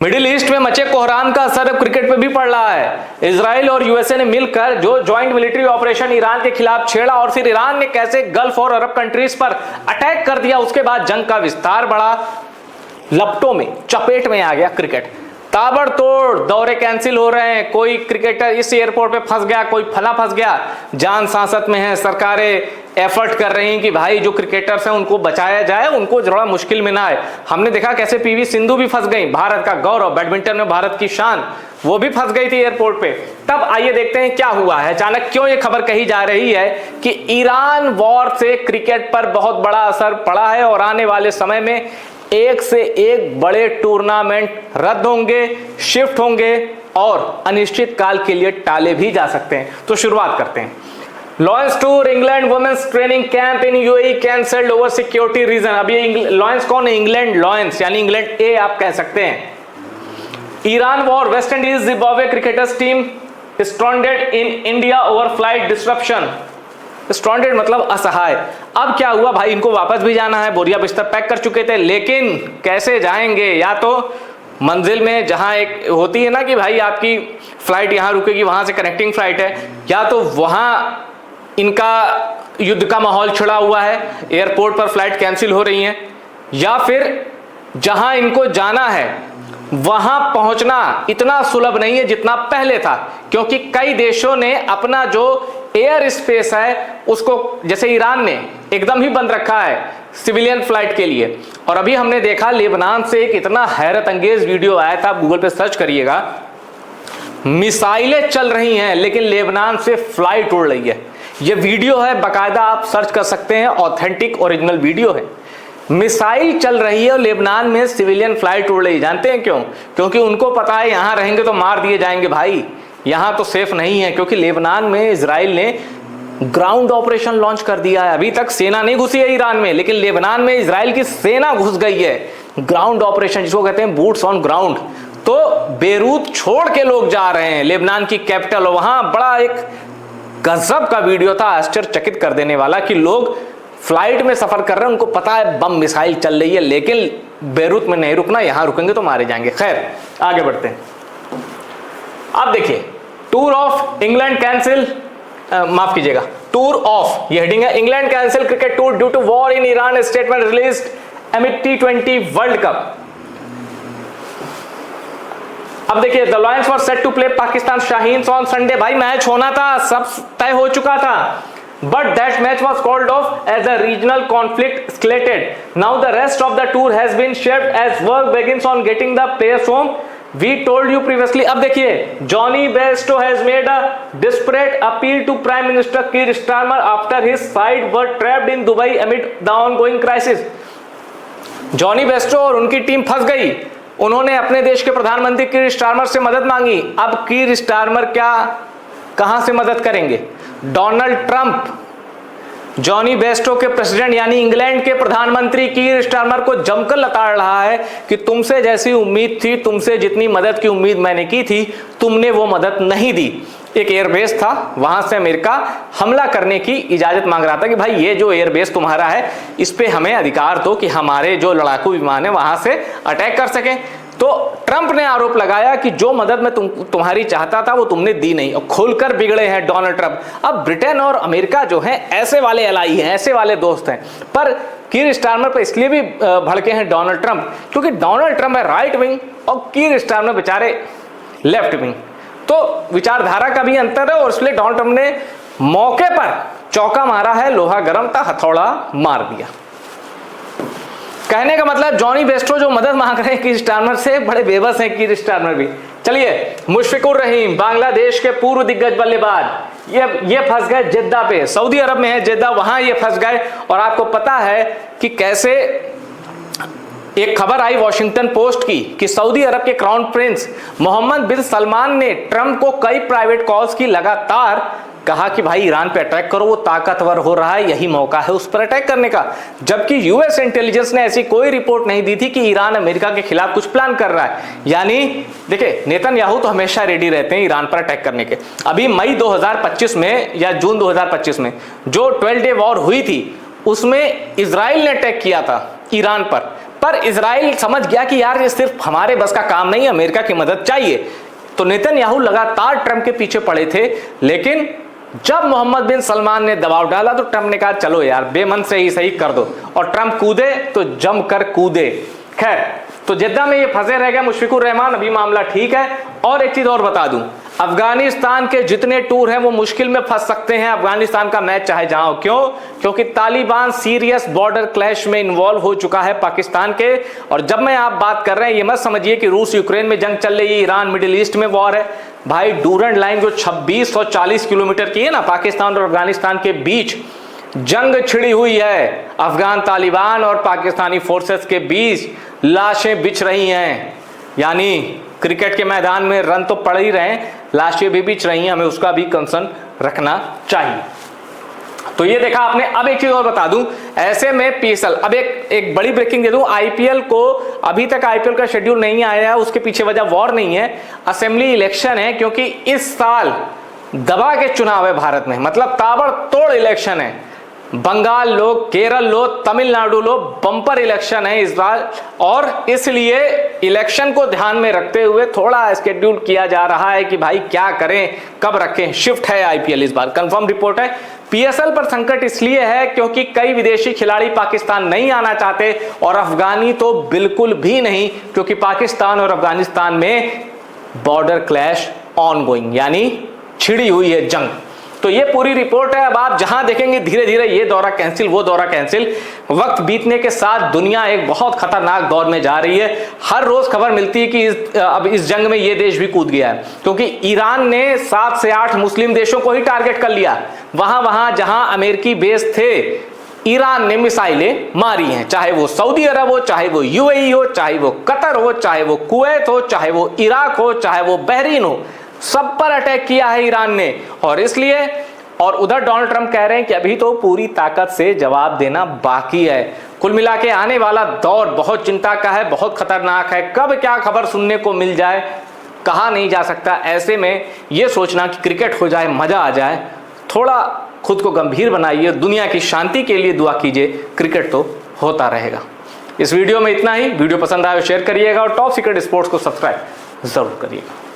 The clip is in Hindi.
मिडिल ईस्ट में मचे कोहराम का असर अब क्रिकेट पे भी पड़ रहा है। इजराइल और यूएसए ने मिलकर जो ज्वाइंट मिलिट्री ऑपरेशन ईरान के खिलाफ छेड़ा और फिर ईरान ने कैसे गल्फ और अरब कंट्रीज पर अटैक कर दिया, उसके बाद जंग का विस्तार बढ़ा, लपटों में चपेट में आ गया क्रिकेट। ताबड़तोड़ दौरे कैंसिल हो रहे हैं, कोई क्रिकेटर इस एयरपोर्ट पे फंस गया, कोई फला फंस गया, जान सांसत में है, सरकारें एफर्ट कर रही हैं कि भाई जो क्रिकेटर्स हैं उनको बचाया जाए, उनको थोड़ा मुश्किल में ना आए। हमने देखा कैसे पीवी सिंधु भी फंस गई, भारत का गौरव, बैडमिंटन में भारत की शान, वो भी फंस गई थी एयरपोर्ट पे। तब आइए देखते हैं क्या हुआ है, अचानक क्यों ये खबर कही जा रही है कि ईरान वॉर से क्रिकेट पर बहुत बड़ा असर पड़ा है और आने वाले समय में एक से एक बड़े टूर्नामेंट रद्द होंगे, शिफ्ट होंगे और अनिश्चित काल के लिए टाले भी जा सकते हैं। तो शुरुआत करते हैं। Lions tour England women's training camp in UAE cancelled over security reason. अब ये लॉयंस कौन है? इंग्लैंड लॉयंस, यानी इंग्लैंड ए आप कह सकते हैं। Iran war, West Indies Zimbabwe cricketers team stranded in India over flight disruption. Stranded मतलब असहाय। अब क्या हुआ भाई, इनको वापस भी जाना है, बोरिया बिस्तर पैक कर चुके थे, लेकिन कैसे जाएंगे? या तो मंजिल में जहां एक होती है ना कि भाई आपकी फ्लाइट यहां रुकेगी, वहां से कनेक्टिंग फ्लाइट है, या तो वहां इनका युद्ध का माहौल छिड़ा हुआ है, एयरपोर्ट पर फ्लाइट कैंसिल हो रही है, या फिर जहां इनको जाना है वहां पहुंचना इतना सुलभ नहीं है जितना पहले था, क्योंकि कई देशों ने अपना जो एयर स्पेस है उसको, जैसे ईरान ने एकदम ही बंद रखा है सिविलियन फ्लाइट के लिए। और अभी हमने देखा लेबनान से एक इतना हैरत अंगेज वीडियो आया था, आप गूगल पे सर्च करिएगा, मिसाइलें चल रही हैं लेकिन लेबनान से फ्लाइट उड़ रही है। ये वीडियो है, बाकायदा आप सर्च कर सकते हैं, ऑथेंटिक ओरिजिनल वीडियो है। मिसाइल चल रही है और लेबनान में सिविलियन फ्लाइट उड़ रही है। जानते हैं क्यों? क्योंकि उनको पता है यहां रहेंगे तो मार दिए जाएंगे भाई, यहां तो सेफ नहीं है। क्योंकि लेबनान में इजराइल ने ग्राउंड ऑपरेशन लॉन्च कर दिया है। अभी तक सेना नहीं घुसी है ईरान में, लेकिन लेबनान में इजराइल की सेना घुस गई है। ग्राउंड ऑपरेशन जिसको कहते हैं बूट्स ऑन ग्राउंड। तो बेरूत छोड़ के लोग जा रहे हैं, लेबनान की कैपिटल, वहां बड़ा एक गजब का वीडियो था, आश्चर्यचकित कर देने वाला, कि लोग फ्लाइट में सफर कर रहे हैं, उनको पता है बम मिसाइल चल रही है, लेकिन बेरूत में नहीं रुकना, यहां रुकेंगे तो मारे जाएंगे। खैर आगे बढ़ते हैं। अब देखिए, टूर ऑफ इंग्लैंड कैंसिल, माफ कीजिएगा, टूर ऑफ, ये हेडिंग है, England cancel cricket tour due to war in Iran, statement released amid T20 world cup. अब देखिए, the Lions were set to play Pakistan Shaheens on Sunday. भाई मैच होना था, सब तय हो चुका था, but that match was called off as a regional conflict escalated. Now the rest of the tour has been shelved as work begins on getting the players home. We told you previously. अब देखिए, Johnny Bairstow has made a desperate appeal to Prime Minister Keir Starmer after his side were trapped in Dubai amid the ongoing crisis. Jonny Bairstow और उनकी टीम फंस गई, उन्होंने अपने देश के प्रधानमंत्री कीर स्टारमर से मदद मांगी। अब कीर स्टारमर क्या, कहां से मदद करेंगे? डोनाल्ड ट्रंप, जॉनी बेस्टो के प्रेसिडेंट यानी इंग्लैंड के प्रधानमंत्री कीर स्टारमर को जमकर लताड़ रहा है कि तुमसे जैसी उम्मीद थी, तुमसे जितनी मदद की उम्मीद मैंने की थी, तुमने वो मदद नहीं दी। एक एयरबेस था, वहां से अमेरिका हमला करने की इजाजत मांग रहा था कि भाई ये जो एयरबेस तुम्हारा है इस पे हमें अधिकार दो कि हमारे जो लड़ाकू विमान है वहां से अटैक कर सकें। तो ट्रंप ने आरोप लगाया कि जो मदद मैं तुम्हारी चाहता था वो तुमने दी नहीं, और खुलकर बिगड़े हैं डोनाल्ड ट्रंप। अब ब्रिटेन और अमेरिका जो हैं ऐसे वाले एलाई हैं, ऐसे वाले दोस्त हैं, पर कीर स्टारमर पर इसलिए भी भड़के हैं डोनाल्ड ट्रंप क्योंकि डोनाल्ड ट्रंप है राइट विंग और कीर स्टारमर बेचारे लेफ्ट विंग, तो विचारधारा का भी अंतर है, और इसलिए डोनाल्ड ट्रंप ने मौके पर चौका मारा है, लोहा गर्म था, हथौड़ा मार दिया। कहने का मतलब जॉनी बेस्टो जो मदद मांग रहे हैं कीर स्टारमर से, बड़े बेबस हैं कीर स्टारमर भी। चलिए, मुशफिकुर रहीम बांग्लादेश के पूर्व दिग्गज बल्लेबाज, ये फंस गए जिद्दा पे, सऊदी अरब में है जिद्दा, वहां ये फंस गए। और आपको पता है कि कैसे एक खबर आई वॉशिंगटन पोस्ट की कि सऊदी अरब के क्राउन प्रिंस मोहम्मद बिन सलमान ने ट्रंप को कई प्राइवेट कॉल्स की, लगातार कहा कि भाई ईरान पे अटैक करो, वो ताकतवर हो रहा है, यही मौका है उस पर अटैक करने का। जबकि यूएस इंटेलिजेंस ने ऐसी कोई रिपोर्ट नहीं दी थी कि ईरान अमेरिका के खिलाफ कुछ प्लान कर रहा है। यानी देखिए, नेतन्याहू तो हमेशा रेडी रहते हैं ईरान पर अटैक करने के। अभी मई 2025 में या जून 2025 में जो 12 डे वॉर हुई थी, उसमें इजराइल ने अटैक किया था ईरान पर, पर इजराइल समझ गया कि यार ये सिर्फ हमारे बस का काम नहीं है, अमेरिका की मदद चाहिए। तो नेतन्याहू लगातार ट्रंप के पीछे पड़े थे, लेकिन जब मोहम्मद बिन सलमान ने दबाव डाला तो ट्रंप ने कहा चलो यार बेमन से ही सही कर दो, और ट्रंप कूदे तो जमकर कूदे। खैर, तो जिद्दा में ये फंसे रह गए मुशफिकुर रहमान, अभी मामला ठीक है। और एक चीज और बता दूं, अफगानिस्तान के जितने टूर हैं वो मुश्किल में फंस सकते हैं, अफगानिस्तान का मैच चाहे जहां हो। क्यों? क्योंकि तालिबान सीरियस बॉर्डर क्लैश में इन्वॉल्व हो चुका है पाकिस्तान के। और जब मैं आप बात कर रहे हैं, ये मत समझिए कि रूस यूक्रेन में जंग चल रही है, ईरान मिडिल ईस्ट में वॉर है। भाई डूरंड लाइन जो 2640 किलोमीटर की है ना पाकिस्तान और अफगानिस्तान के बीच, जंग छिड़ी हुई है। अफगान तालिबान और पाकिस्तानी फोर्सेस के बीच लाशें बिछ रही हैं। यानी क्रिकेट के मैदान में रन तो पड़ ही रहे हैं, लाशें भी बिछ रही हैं, हमें उसका भी कंसर्न रखना चाहिए। तो ये देखा आपने। अब एक चीज और बता दूं, ऐसे में पीएसएल, अब एक बड़ी ब्रेकिंग दे दूं, आईपीएल को अभी तक आईपीएल का शेड्यूल नहीं आया है। उसके पीछे वजह वॉर नहीं है, असेंबली इलेक्शन है। क्योंकि इस साल दबा के चुनाव है भारत में, मतलब ताबड़तोड़ इलेक्शन है। बंगाल लो, केरल लो, तमिलनाडु लो, बम्पर इलेक्शन है इस बार। और इसलिए इलेक्शन को ध्यान में रखते हुए थोड़ा स्केड्यूल किया जा रहा है कि भाई क्या करें, कब रखें। शिफ्ट है आईपीएल इस बार, कंफर्म रिपोर्ट है। पीएसएल पर संकट इसलिए है क्योंकि कई विदेशी खिलाड़ी पाकिस्तान नहीं आना चाहते, और अफगानी तो बिल्कुल भी नहीं, क्योंकि पाकिस्तान और अफगानिस्तान में बॉर्डर क्लैश ऑनगोइंग, यानी छिड़ी हुई है जंग। तो ये पूरी रिपोर्ट है। अब आप जहां देखेंगे धीरे धीरे ये दौरा कैंसिल, वो दौरा कैंसिल। वक्त बीतने के साथ दुनिया एक बहुत खतरनाक दौर में जा रही है। हर रोज खबर मिलती है कि अब इस जंग में ये देश भी कूद गया है, क्योंकि ईरान ने 7 से 8 मुस्लिम देशों को ही टारगेट कर लिया। वहां जहां अमेरिकी बेस थे, ईरान ने मिसाइलें मारी हैं, चाहे वो सऊदी अरब हो, चाहे वो यूएई हो, चाहे वो कतर हो, चाहे वो कुवैत हो, चाहे वो इराक हो, चाहे वो बहरीन हो, सब पर अटैक किया है ईरान ने। और इसलिए, और उधर डोनाल्ड ट्रंप कह रहे हैं कि अभी तो पूरी ताकत से जवाब देना बाकी है। कुल मिला के आने वाला दौर बहुत चिंता का है, बहुत खतरनाक है। कब क्या खबर सुनने को मिल जाए कहा नहीं जा सकता। ऐसे में यह सोचना कि क्रिकेट हो जाए, मजा आ जाए, थोड़ा खुद को गंभीर बनाइए, दुनिया की शांति के लिए दुआ कीजिए, क्रिकेट तो होता रहेगा। इस वीडियो में इतना ही। वीडियो पसंद आए शेयर करिएगा, और टॉप सीक्रेट स्पोर्ट्स को सब्सक्राइब जरूर करिएगा।